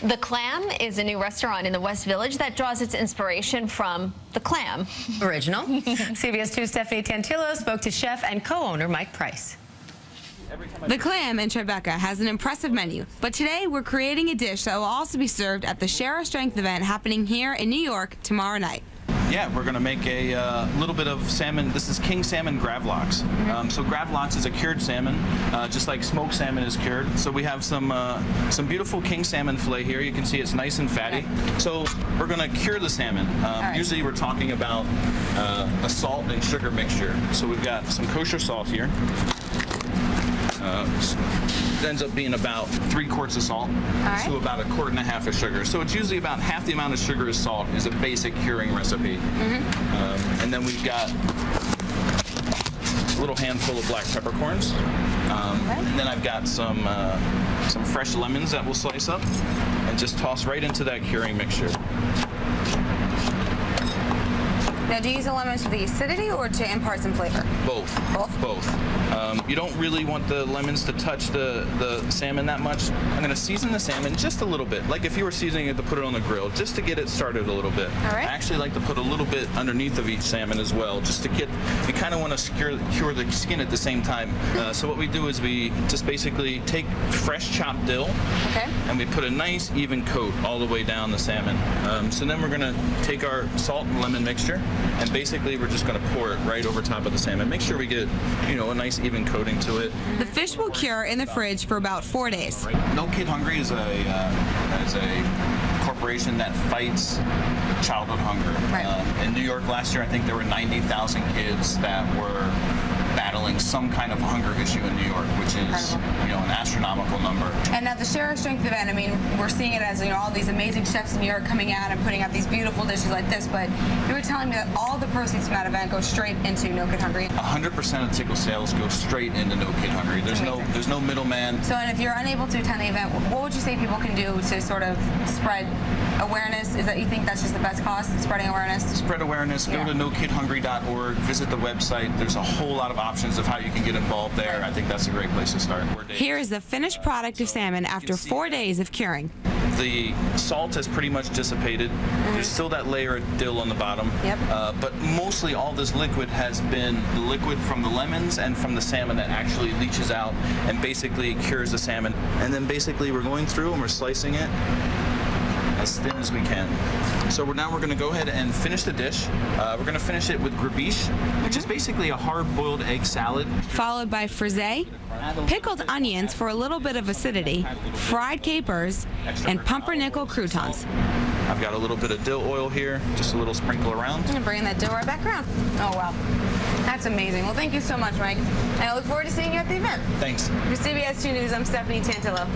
The Clam is a new restaurant in the West Village that draws its inspiration from the clam. Original. CBS 2's Stephanie Tantillo spoke to chef and co-owner Mike Price. The Clam in Tribeca has an impressive menu, but today we're creating a dish that will also be served at the Share Our Strength event happening here in New York tomorrow night. Yeah, we're going to make a little bit of salmon. This is king salmon gravlax. So gravlax is a cured salmon, just like smoked salmon is cured. So we have some beautiful king salmon fillet here. You can see it's nice and fatty. So we're going to cure the salmon. Usually we're talking about a salt and sugar mixture. So we've got some kosher salt here. It ends up being about 3 quarts of salt to about 1.5 quarts of sugar. So it's usually about half the amount of sugar as salt is a basic curing recipe. And then we've got a little handful of black peppercorns. And then I've got some fresh lemons that we'll slice up and just toss right into that curing mixture. Now, do you use the lemons for the acidity or to impart some flavor? Both. Both. You don't really want the lemons to touch the salmon that much. I'm going to season the salmon just a little bit, like if you were seasoning it to put it on the grill, just to get it started a little bit. I actually like to put a little bit underneath of each salmon as well, just to get, we kind of want to cure the skin at the same time. So what we do is we just basically take fresh chopped dill, and we put a nice even coat all the way down the salmon. So then we're going to take our salt and lemon mixture, and basically we're just going to pour it right over top of the salmon. Make sure we get, a nice even coating to it. The fish will cure in the fridge for about 4 days. No Kid Hungry is a corporation that fights childhood hunger. In New York last year, I think there were 90,000 kids that were battling some kind of hunger issue in New York, which is an astronomical number. And at the Share Our Strength event, I mean, we're seeing it as all these amazing chefs in New York coming out and putting out these beautiful dishes like this, but you were telling me that all the proceeds from that event go straight into No Kid Hungry. 100% of tickle sales go straight into No Kid Hungry. There's no middleman. So, and if you're unable to attend the event, what would you say people can do to sort of spread awareness? Is that you think that's just the best cause, spreading awareness? Spread awareness. Go to nokidhungry.org. Visit the website. There's a whole lot of options of how you can get involved there. I think that's a great place to start. Here is the finished product of salmon after 4 days of curing. The salt has pretty much dissipated. There's still that layer of dill on the bottom. But mostly all this liquid has been the liquid from the lemons and from the salmon that actually leaches out and basically cures the salmon. And then basically we're going through and we're slicing it as thin as we can. So now we're going to go ahead and finish the dish. We're going to finish it with graviche, which is basically a hard-boiled egg salad. Followed by frisée, pickled onions for a little bit of acidity, fried capers, and pumpernickel croutons. I've got a little bit of dill oil here, just a little sprinkle around. And bring that dill right back around. Oh, wow. That's amazing. Well, thank you so much, Mike. And I look forward to seeing you at the event. Thanks. For CBS 2 News, I'm Stephanie Tantillo.